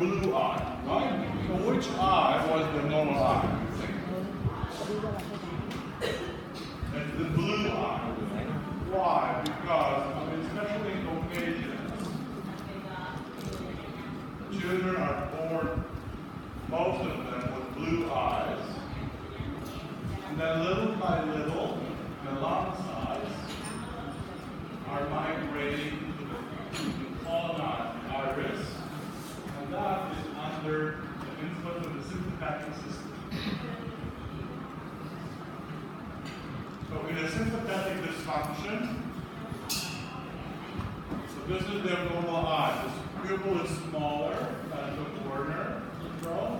blue eye, right? So which eye was the normal eye? It's the blue eye. Why? Because, especially in Caucasians, children are born, most of them, with blue eyes. And then little by little, the lung size are migrating to the colonized iris, and that is under the influence of the sympathetic system. So in a sympathetic dysfunction, so this is the abnormal eye. This pupil is smaller than the Werner syndrome,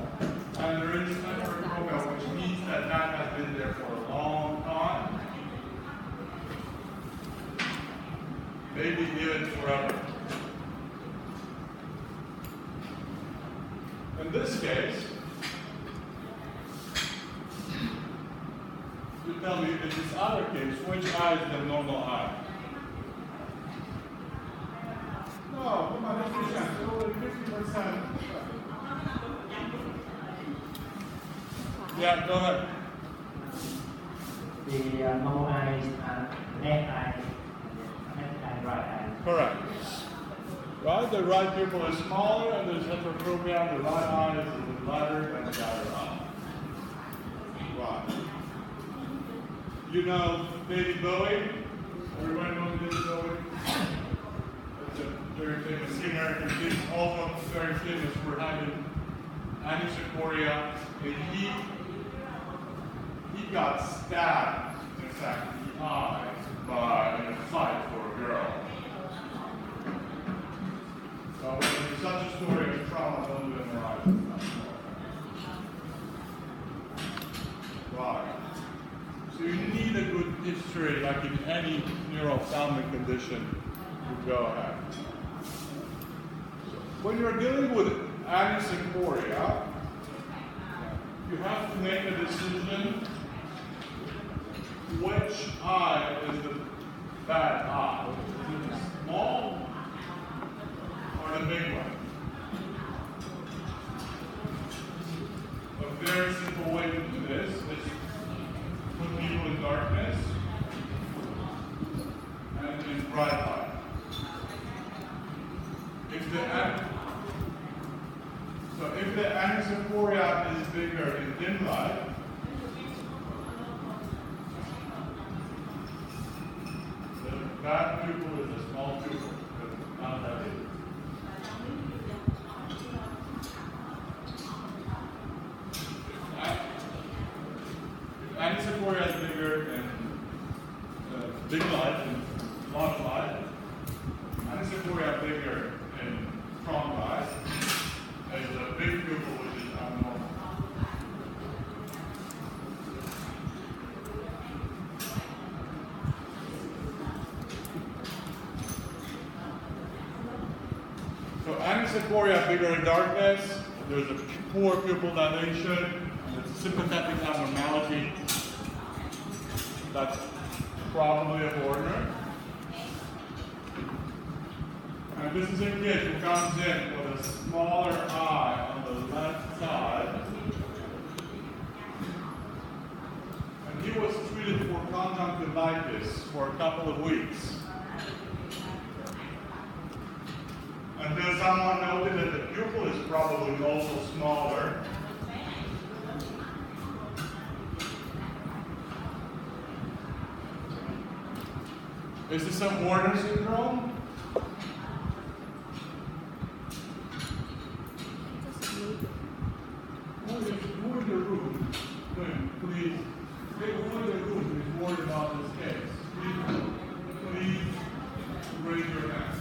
and there is hypertropia, which means that that has been there for a long time, maybe even forever. In this case, you tell me in this other case, which eye is the normal eye? No, come on, let's be honest. It's only 50%. Yeah, go ahead. The normal eye is left eye, and right eye. Correct. Right? The right pupil is smaller, and there's heterotropia. The right eye is larger than the other eye. Right. You know David Bowie? Everybody knows David Bowie? It's a very famous singer, and he's also very famous for having anisophoria, and he got stabbed, in fact, in the eye in a fight for a girl. So when there's such a story of trauma, don't do MRI. Right. So you need a good history, like in any neuro-ophthalmic condition, to go ahead. When you're dealing with anisophoria, you have to make a decision which eye is the bad eye. Is it the small or the big one? A very simple way to do this is put people in darkness and in bright light. If the anisophoria is bigger in dim light, the bad pupil is a small pupil, but not that big. If anisophoria is bigger in big light, in long light, anisophoria bigger in strong light, is a big pupil which is abnormal. So anisophoria bigger in darkness, there's a poor pupil dilation, and it's a sympathetic abnormality. That's probably a Werner. And this is a kid who comes in with a smaller eye on the left side. And he was treated for conjunctivitis for a couple of weeks. Until someone noted that the pupil is probably also smaller. Is this a Werner syndrome? Who in the room, please, who in the room is worried about this case? Please raise your hand.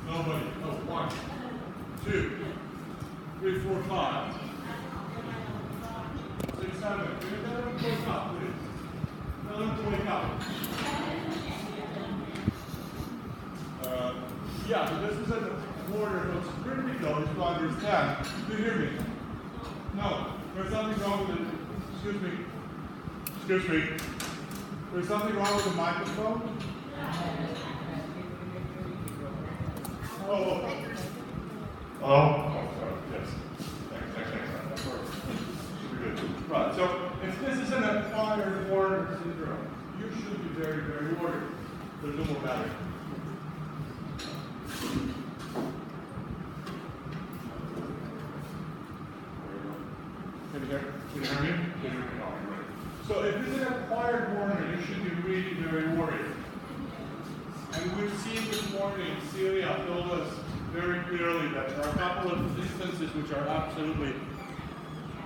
Nobody. Oh, 1, 2, 3, 4, 5, 6, 7. Can you tell them to wake up, please? Tell them to wake up. Yeah, so this is a Werner, so it's critical to understand. Do you hear me? No. There's something wrong with it. Excuse me. Excuse me. There's something wrong with the microphone? Oh, Hello? Oh, sorry. Yes. Thanks. That works. Should be good. Right. So if this is an acquired Warner syndrome, you should be very, very worried. There's no more battery. Can you hear me? Can you hear me? Oh, great. So if it's an acquired Warner, you should be really very worried. And we've seen this morning, Celia told us very clearly that there are a couple of instances which are absolutely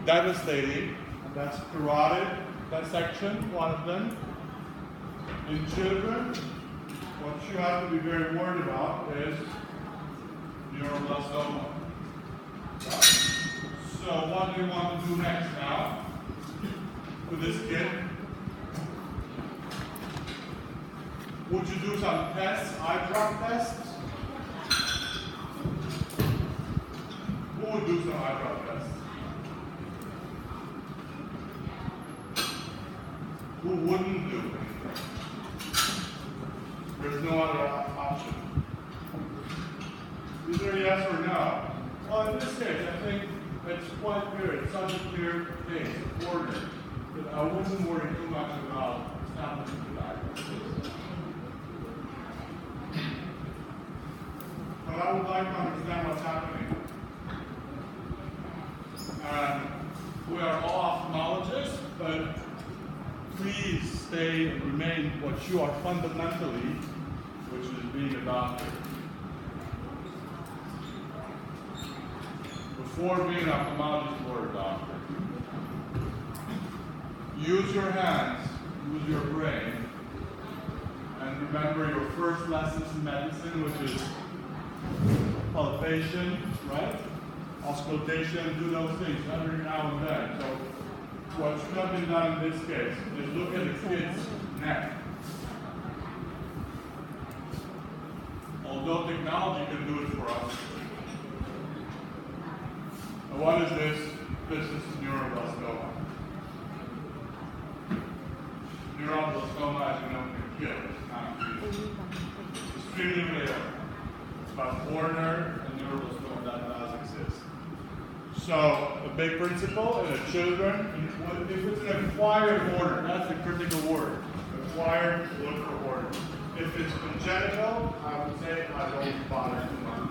devastating. And that's carotid dissection, one of them. In children, what you have to be very worried about is neuroblastoma. Right? So what do you want to do next now with this kid? Would you do some tests, eye drop tests? Who would do some eye drop tests? Who wouldn't do it? There's no other option. Is there a yes or no? Well, in this case, I think it's quite clear. It's such a clear case, order, that I wouldn't worry too much about establishing the diagnosis. But I would like to understand what's happening. And we are all ophthalmologists, but please stay and remain what you are fundamentally, which is being a doctor. Before being an ophthalmologist or a doctor, use your hands, use your brain, and remember your first lessons in medicine, which is palpation, right? Auscultation, do those things every now and then. So what should have been done in this case is look at the kid's neck. Although technology can do it for us. And what is this? This is neuroblastoma. Neuroblastoma, as you know, can kill. It's not treated. It's extremely rare. It's about Warner and neuroblastoma that does exist. So, a big principle in the children, if it's an acquired Warner, that's the critical word. Acquired, look for Warner. If it's congenital, I would say I don't bother too much.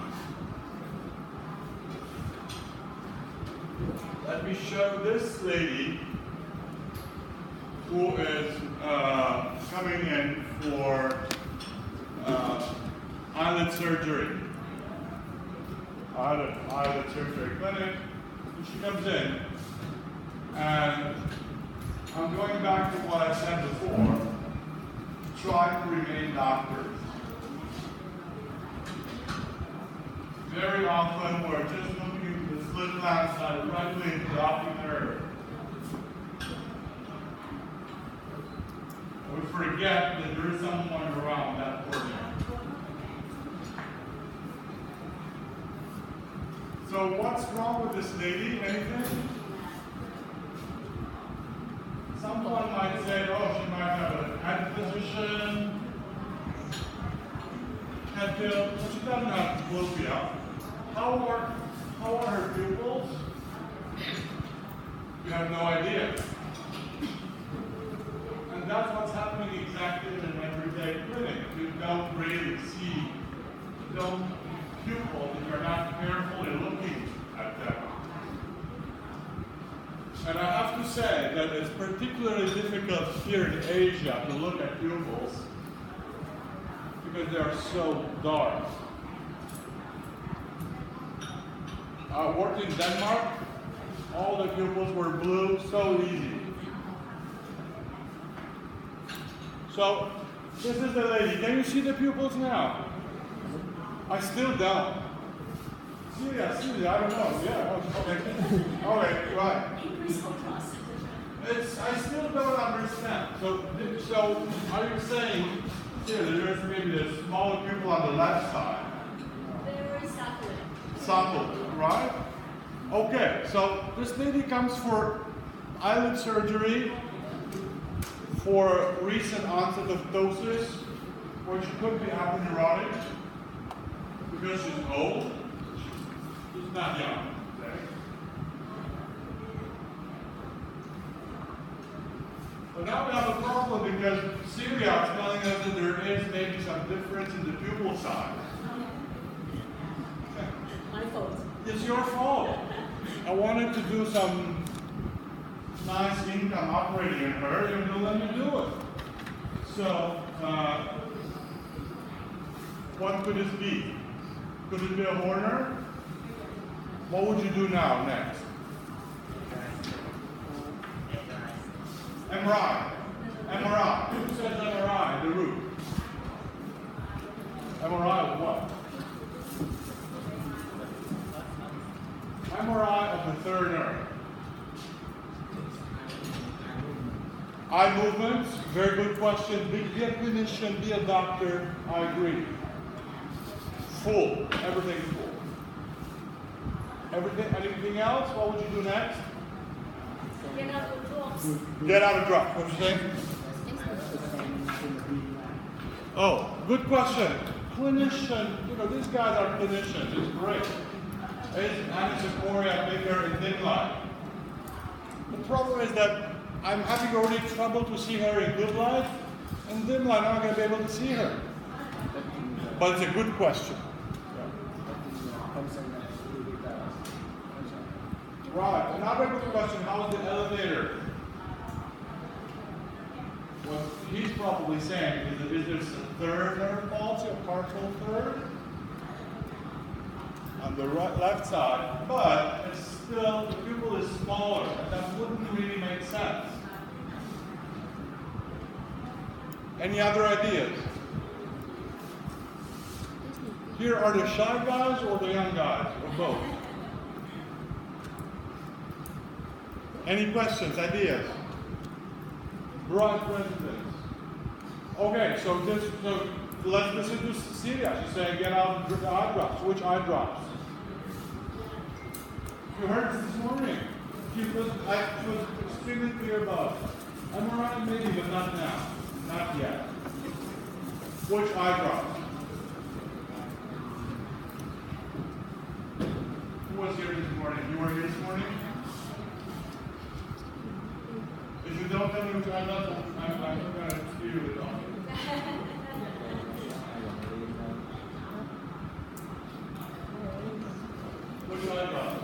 Let me show this lady who is coming in for eyelid surgery. Eyelid surgery clinic. And she comes in, and I'm going back to what I said before. Try to remain doctors. Very often we're just looking at the slit glands directly into the optic nerve. We forget that there is someone around that cornea. So what's wrong with this lady? Anything? Someone might say, oh, she might have a head position, head tilt, but she doesn't have diplopia. How are her pupils? You have no idea. And that's what's happening exactly in an everyday clinic. You don't really see, pupils if you're not carefully looking at them. And I have to say that it's particularly difficult here in Asia to look at pupils because they are so dark. I worked in Denmark, all the pupils were blue, so easy. So, this is the lady. Can you see the pupils now? I still don't. Celia, I don't know. Yeah, okay. All right, right. I still don't understand. So are you saying, Celia, there's maybe a smaller pupil on the left side? Very subtle. Subtle, right? Okay, so this lady comes for eyelid surgery for recent onset of ptosis, where she could be aponeurotic because she's old. He's not young. Okay? But now we have a problem because Syria is telling us that there is maybe some difference in the pupil size. My fault. It's your fault. I wanted to do some nice income operating in her, and you let me do it. So, what could this be? Could it be a Horner? What would you do now, next? MRI. MRI. Who says MRI? The root. MRI of what? MRI of the third nerve. Eye movements, very good question. Be a clinician, be a doctor, I agree. Full, everything full. Everything, anything else? What would you do next? Get out of drops. Get out of drop. What you saying? Oh, good question. Clinician, you know, these guys are clinicians, it's great. It's anesthesia, bigger, and thin light. The problem is that I'm having already trouble to see her in good light, and dim light, I'm not going to be able to see her. But it's a good question. Right, another good question, how's the elevator? What he's probably saying is this a third nerve palsy, a partial third? On the right, left side, but it's still, the pupil is smaller, and that wouldn't really make sense. Any other ideas? Here are the shy guys or the young guys, or both? Any questions, ideas? Broad coincidence. Okay, so let's listen to Celia. She's saying get out the eye drops. Which eye drops? You heard this morning. She was extremely clear about it. MRI maybe, but not now. Not yet. Which eye drops? Who was here this morning? You were here this morning? If you don't tell me which eye drops, I'm not going to steer you with all. Which eye drops?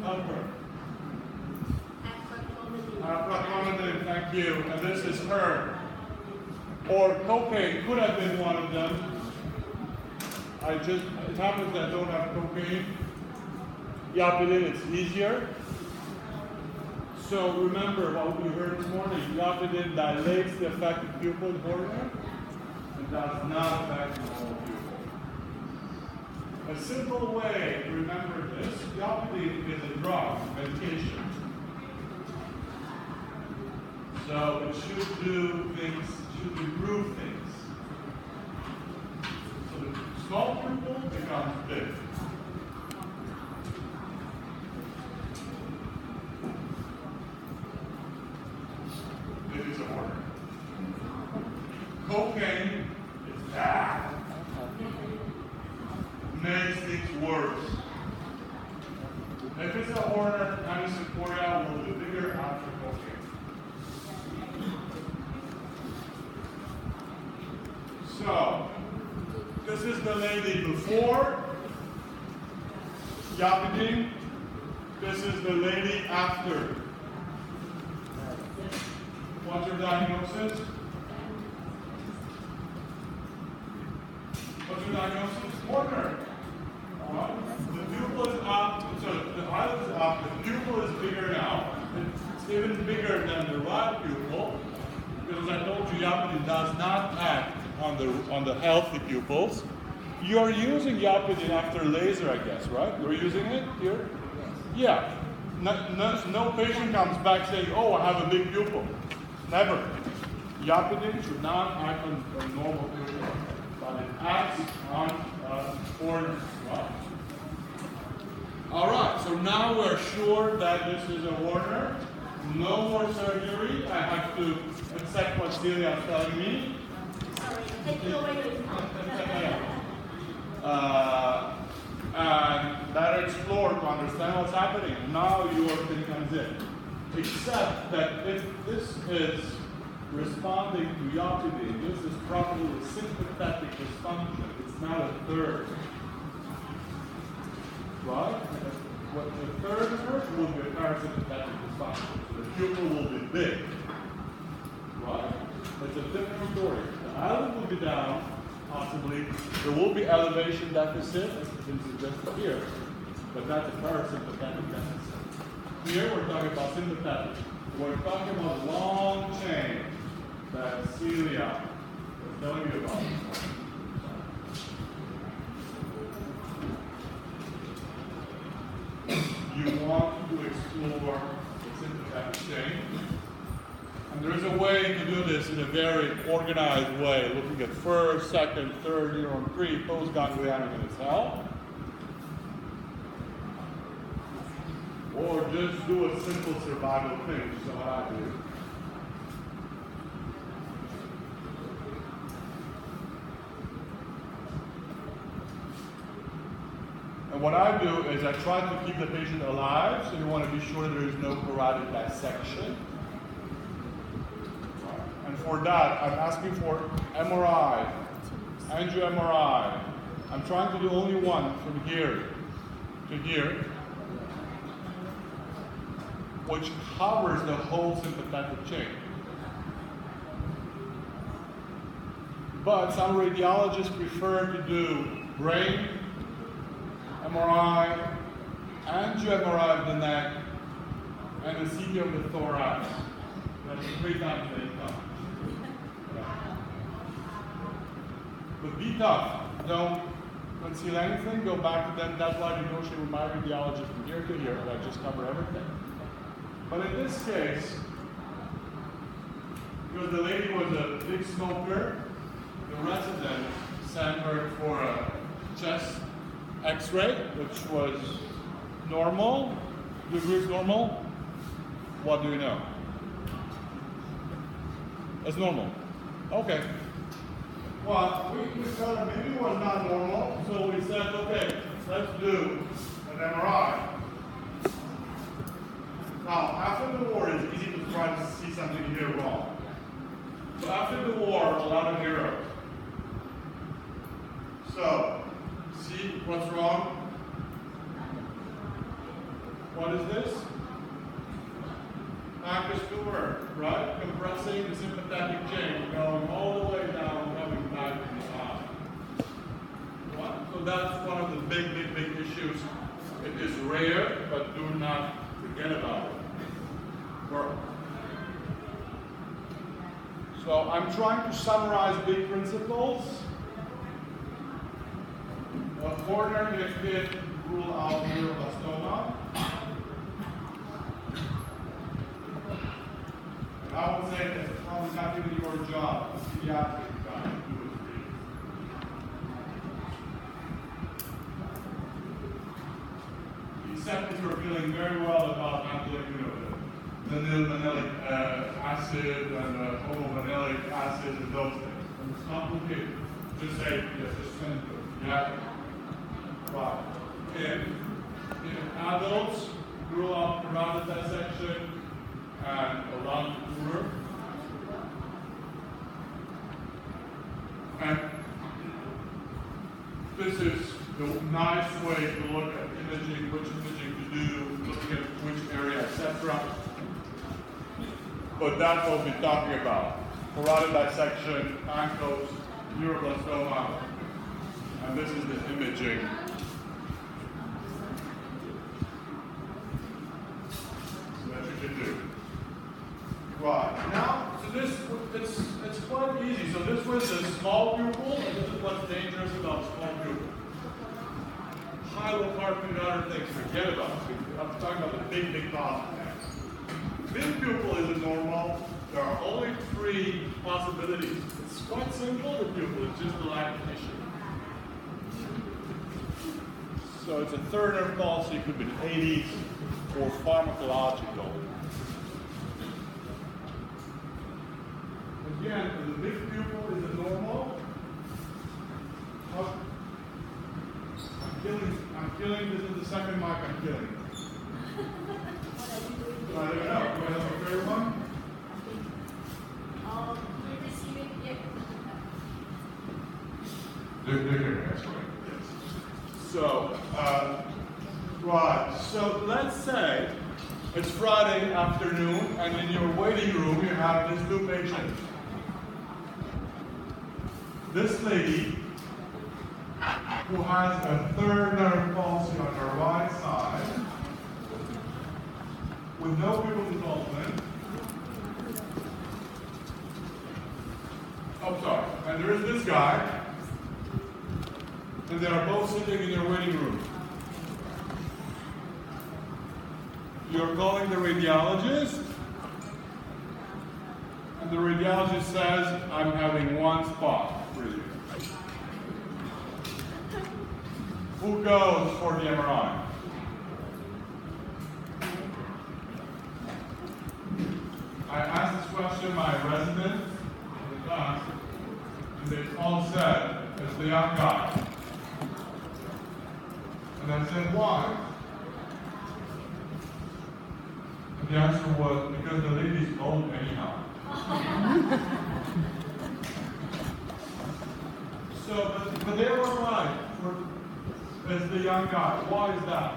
Upper. Acrocomedative, thank you. And this is her. Or cocaine could have been one of them. It happens that I don't have cocaine. Iapidin, it's easier. So remember what we heard this morning. Iapidin dilates the affected pupil Horner and does not affect the whole pupil. A simple way to remember this, Iapidin is a drug, medication. So it should do things, should improve things. So the small pupil becomes big. This is a Horner. Cocaine is bad. Makes things worse. If it's a Horner, anesthesia will be bigger after cocaine. So, this is the lady before Iapidin. This is the lady after. What's your diagnosis? What's your diagnosis? Horner. The pupil is up, so the eyelid is up, the pupil is bigger now. It's even bigger than the right pupil, because as I told you, Iapidin does not act on the healthy pupils. You're using Iapidin after laser, I guess, right? You're using it here? Yeah. No patient comes back saying, oh, I have a big pupil. Never. Iapidin should not act on a normal pupil, but it acts on Horner. Right? All right, so now we're sure that this is a Horner. No more surgery. I have to accept what Celia is telling me. Sorry, take it away with And that slower to understand what's happening. Now your thing comes in. Except that if this is responding to Yakubi, this is probably a sympathetic dysfunction. It's not a third. Right? What the third nerve will be a parasympathetic dysfunction. So the pupil will be big. Right? It's a different story. The eyelid will be down, possibly. There will be elevation deficit, as has been suggested here, but that's a parasympathetic deficit. Here we're talking about sympathetic. We're talking about long chain that Celia was telling you about. You want to explore the sympathetic chain. And there's a way to do this in a very organized way, looking at first, second, third, neuron 3, postganglionic in itself. Or just do a simple survival thing, which is what I do. And what I do is I try to keep the patient alive, so you want to be sure there is no carotid dissection. And for that, I'm asking for MRI, angio-MRI. I'm trying to do only one from here to here, which covers the whole sympathetic chain. But some radiologists prefer to do brain MRI, angio-MRI of the neck, and a CT of the thorax. That's 3 times the income. But be tough. Don't conceal anything. Go back to them. That's why I negotiate with my radiologist from here to here, and I just cover everything. But in this case, because the lady was a big smoker, the resident sent her for a chest X-ray, which was normal. Do you agree it's normal? What do you know? It's normal. Okay. Well, we thought that maybe it was not normal, so we said, okay, let's do an MRI. Now, after the war, it's easy to try to see something here wrong. So after the war, a lot of heroes. So, see what's wrong? What is this? Pacus tumor, right? Compressing the sympathetic chain, going all the way down, coming back to the eye. What? So that's one of the big issues. It is rare, but do not forget about it. So I'm trying to summarize big principles. A foreigner can rule out neuroblastoma. And I would say it's probably not even your job, it's pediatric job to do it for you. Except if you're feeling very well about the vanillic acid and homovanillic acid and those things. And it's complicated. Just say, yes, just send it. Yeah. Right. In adults, rule out carotid dissection and a lung tumor. And this is the nice way to look at imaging, which imaging to do, looking at which area, etc. But that's what we'll be talking about. Carotid dissection, pancreas, neuroblastoma, and this is the imaging. That you can do. Right. Now, so this, it's quite easy. So this was a small pupil, and this is what's dangerous about small pupil. Hylocarpine and other things, forget about it. I'm talking about the big positive. Big pupil is normal. There are only 3 possibilities. It's quite simple, the pupil, it's just a lack of tissue. So it's a third nerve palsy, it could be the 80s, or pharmacological. Again, the big pupil is a normal. I'm killing. This is the second mic I'm killing. What are you doing? I don't know. You guys have a favorite one? We're receiving it. They're here, that's right. Yes. So, right. So let's say it's Friday afternoon, and in your waiting room you have these two patients. This lady, who has a third nerve palsy on her right side, with no pupil involvement. Oh, sorry. And there is this guy, and they are both sitting in their waiting room. You're calling the radiologist, and the radiologist says, I'm having one spot for you. Who goes for the MRI? I asked this question my residents in the class, and they all said, it's the young guy. And I said, why? And the answer was, because the lady's old anyhow. But they were right. It's the young guy. Why is that?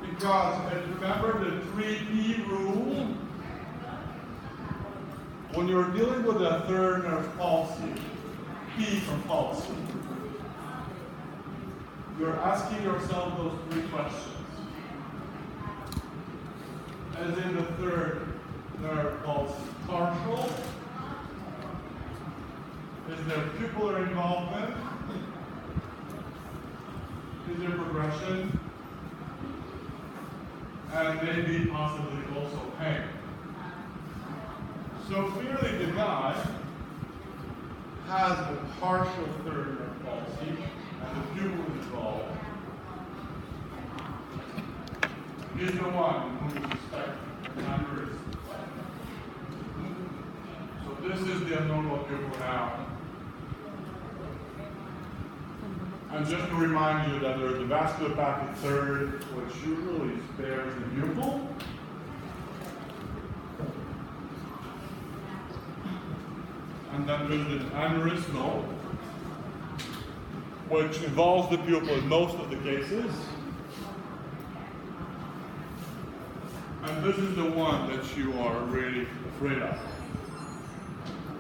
Because, remember the 3P rule? When you're dealing with a third nerve palsy, P for palsy, you're asking yourself those three questions. As in the third nerve palsy, partial? Is there pupillar involvement? Is there progression? And maybe possibly also pain. So clearly the guy has a partial third nerve palsy and the pupil is involved. He's the one who is suspected an aneurysm. So this is the abnormal pupil now. And just to remind you that there's the vasculopathic third, which usually spares the pupil. And then there's the aneurysmal, which involves the pupil in most of the cases. And this is the one that you are really afraid of.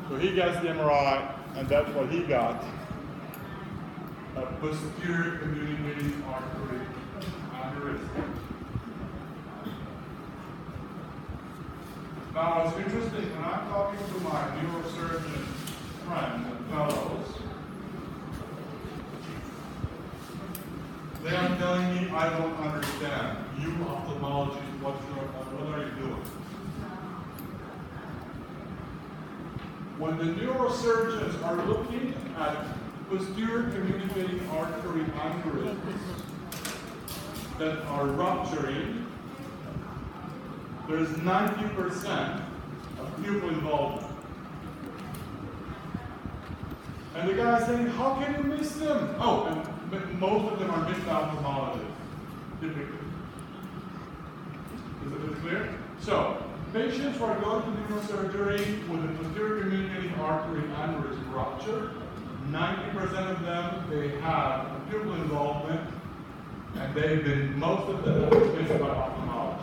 So he gets the MRI, and that's what he got. A posterior communicating artery aneurysm. Now it's interesting, when I'm talking to my neurosurgeon friends and fellows, they are telling me, I don't understand. You ophthalmologists, what are you doing? When the neurosurgeons are looking at posterior communicating artery aneurysms that are rupturing, there's 90% of pupil involvement. And the guy's saying, how can you miss them? Oh, and most of them are missed ophthalmologists, typically. Is it clear? So, patients who are going to neurosurgery with a posterior communicating artery aneurysm rupture, 90% of them, they have a pupil involvement, and most of them have been missed by ophthalmologists.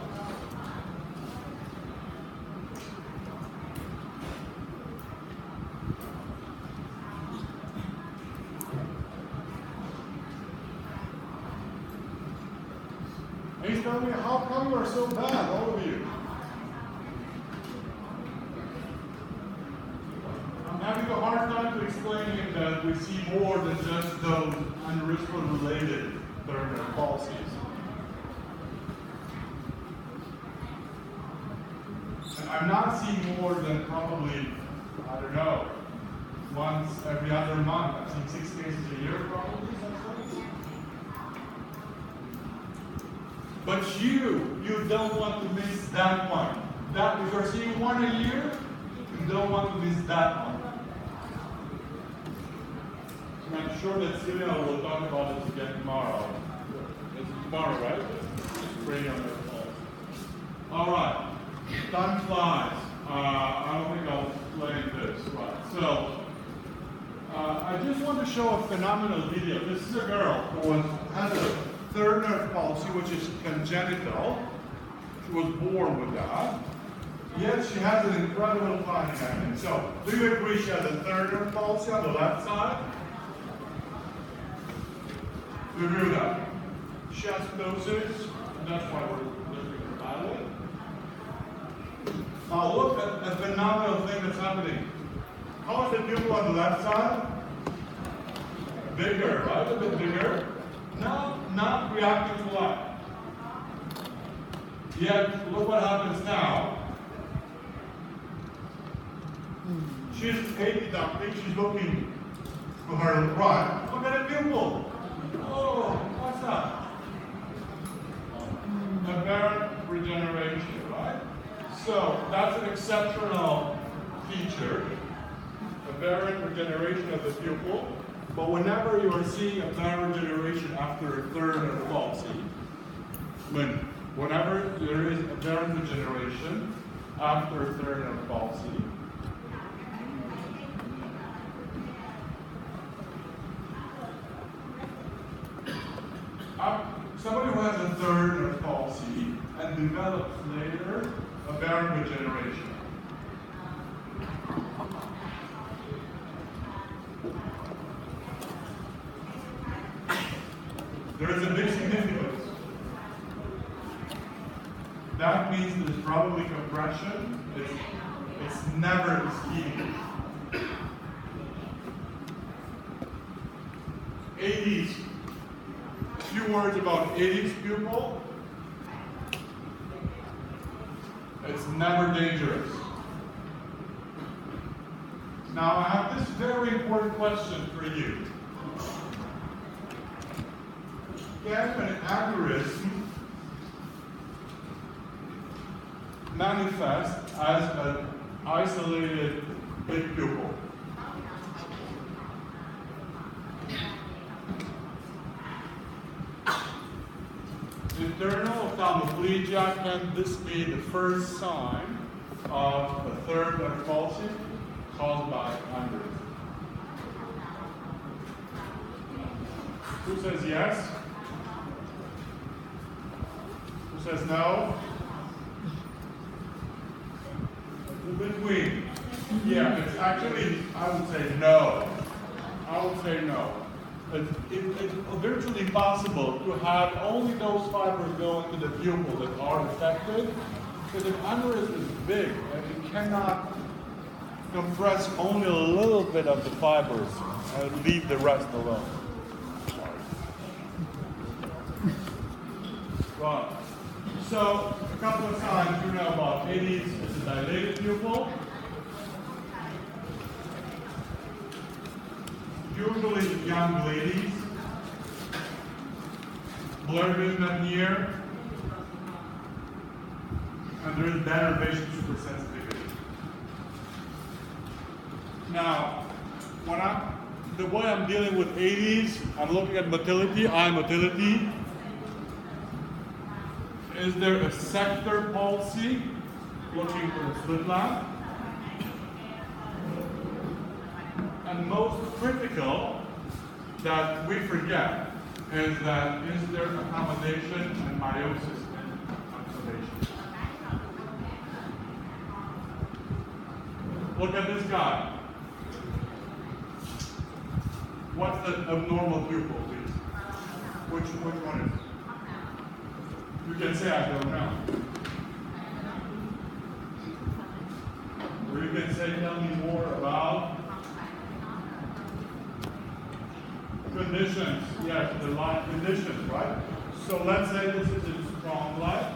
And he's telling me, how come you are so bad, all of you? I'm having a hard time to explaining that we see more than just those aneurysmal-related third nerve palsies. And I'm not seeing more than probably, I don't know, once every other month. I've seen 6 cases a year probably. But you don't want to miss that one. That, if you're seeing one a year, you don't want to miss that one. I'm sure that Silvia will talk about it again tomorrow. It's tomorrow, right? It's pretty on their calls. All right, time flies. I don't think I'll explain this. Right. So, I just want to show a phenomenal video. This is a girl who has a third nerve palsy, which is congenital. She was born with that. Yet she has an incredible fine happening. So, do you agree she has a third nerve palsy on the left side? Do you agree with that? She has ptosis, and that's why we're looking at it. Now look at the phenomenal thing that's happening. How is the pupil on the left side? Bigger, right? A bit bigger. Now, not reacting to light. Yet, look what happens now. She's apiducting, she's looking to her right. Look at the pupil. Oh, what's that? Aberrant regeneration, right? So, that's an exceptional feature. Aberrant regeneration of the pupil. But whenever you are seeing aberrant regeneration after a third nerve palsy, whenever there is aberrant regeneration after a third nerve palsy, somebody who has a third nerve palsy and develops later aberrant regeneration. There is a big significance. That means there's probably compression. It's never ischemic. 80s. A few words about 80s pupil. It's never dangerous. Now I have this very important question for you. Can an aneurysm manifest as an isolated big pupil? Internal ophthalmoplegia, can this be the first sign of a third nerve palsy caused by aneurysm? Who says yes? Who says no? In between. Yeah, it's actually, I would say no. I would say no. It's virtually impossible to have only those fibers go into the pupil that are affected, because an aneurysm is big and it cannot compress only a little bit of the fibers and leave the rest alone. Right. So, a couple of signs you know about 80s is a dilated pupil. Usually young ladies, blurred vision at near, and there is better vision supersensitivity. Now, the way I'm dealing with 80s, I'm looking at motility, eye motility. Is there a sector palsy? Looking for the slit lamp. And most critical that we forget is that is there accommodation and meiosis in observation? Look at this guy. What's the abnormal pupil, please? Which one is it? You can say I don't know. Or you can say tell me more about conditions. Yes, the light conditions, right? So let's say this is a strong light.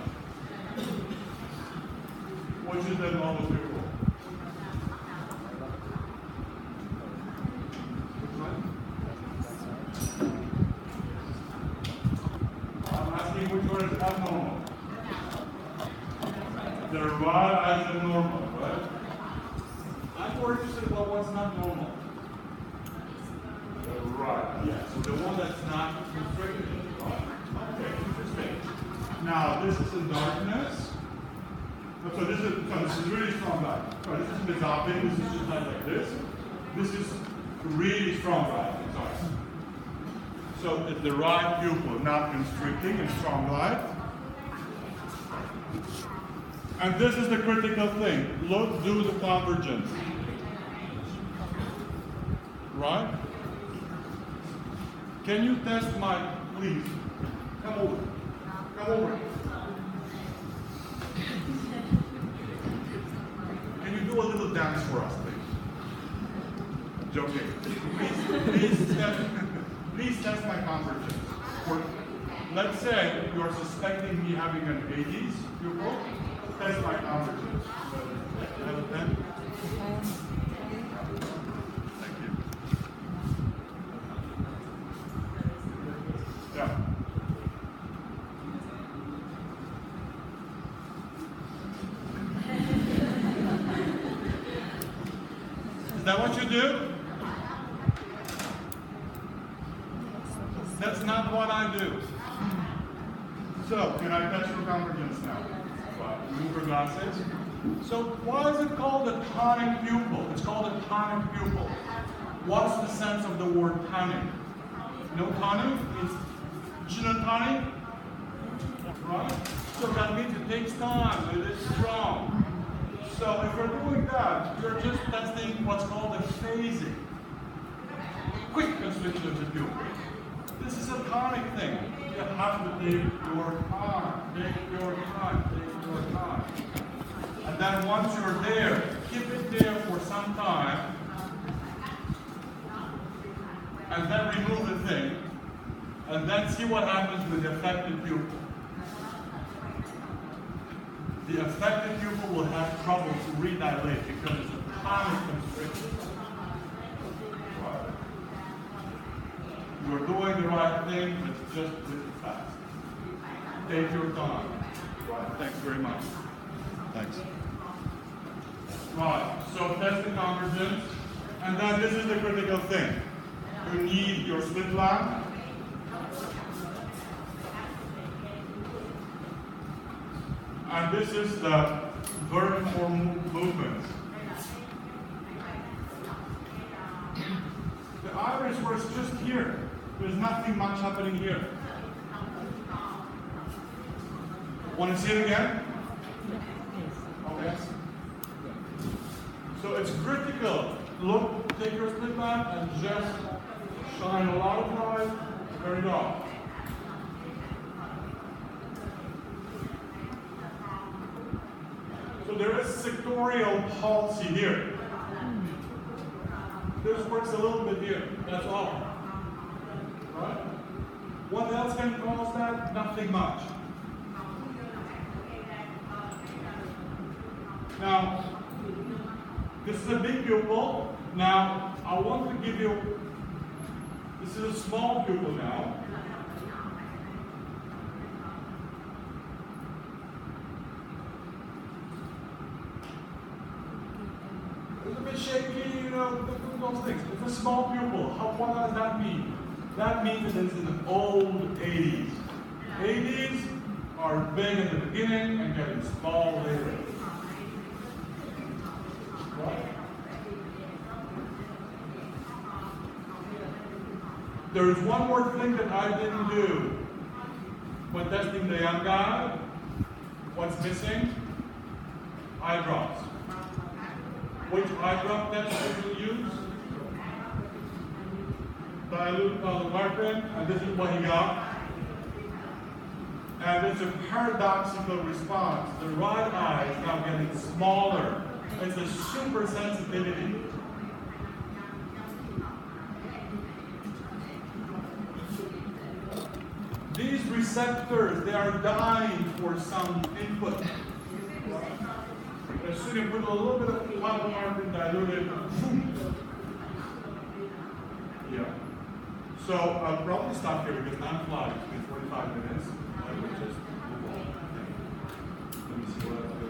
Which is the normal pupil? I'm asking which one is abnormal. The right is abnormal, right? I'm more interested about what's not normal. The right. that's not constricted. Right? Okay, interesting. Now this is in darkness. So this is really strong light. So this is mesopic, this is just like this. This is really strong light. Sorry. So it's the right pupil, not constricting and strong light. And this is the critical thing. Look, do the convergence. Right? Can you test my, please? Come over. Come over. Can you do a little dance for us, please? Joking. Please test my convergence. Let's say you're suspecting me having an 80s pupil. Test my convergence. You have a pen? Thank you. Yeah. Is that what you do? That's not what I do. So, can I touch your convergence now? Move your glasses. So, why is it called a tonic pupil? It's called a tonic pupil. What's the sense of the word tonic? No tonic? It's genotonic? Right? So that means it takes time, it is strong. So if you're doing that, you're just testing what's called a phasing. Quick constriction of the pupil. This is a tonic thing. You have to take your time, take your time, take your time. And then once you're there, keep it there for some time, and then remove the thing, and then see what happens with the affected pupil. The affected pupil will have trouble to redilate because it's a tonic constriction. Right. You're doing the right thing, it's just a bit fast. Take your time. Right. Thanks very much. Thanks. Right. So test the convergence, and then this is the critical thing. You need your slit lamp. And this is the vertiform movement. The iris was just here. There's nothing much happening here. Want to see it again? Okay. So it's critical. Look, take your slit lamp and just shine a lot of light, turn it off. So there is sectorial palsy here. This works a little bit here, that's all. Right? What else can cause that? Nothing much. Now, this is a big pupil. Now, I want to give you, this is a small pupil now. It's a bit shaky, you know, those things. It's a small pupil. What does that mean? That means it is in the old 80s. 80s are big in the beginning and getting small later. Right? There is one more thing that I didn't do when testing the young guy. What's missing? Eye drops. Which eye drop test should you use? Dilute pilocarpine, and this is what he got. And it's a paradoxical response. The right eye is now getting smaller. It's a super sensitivity. These receptors, they are dying for some input. As soon as you put a little bit of pilocarpine diluted, yeah. So I'll probably stop here because I'm flying. It's been 45 minutes. I will just move on. Let me see what else.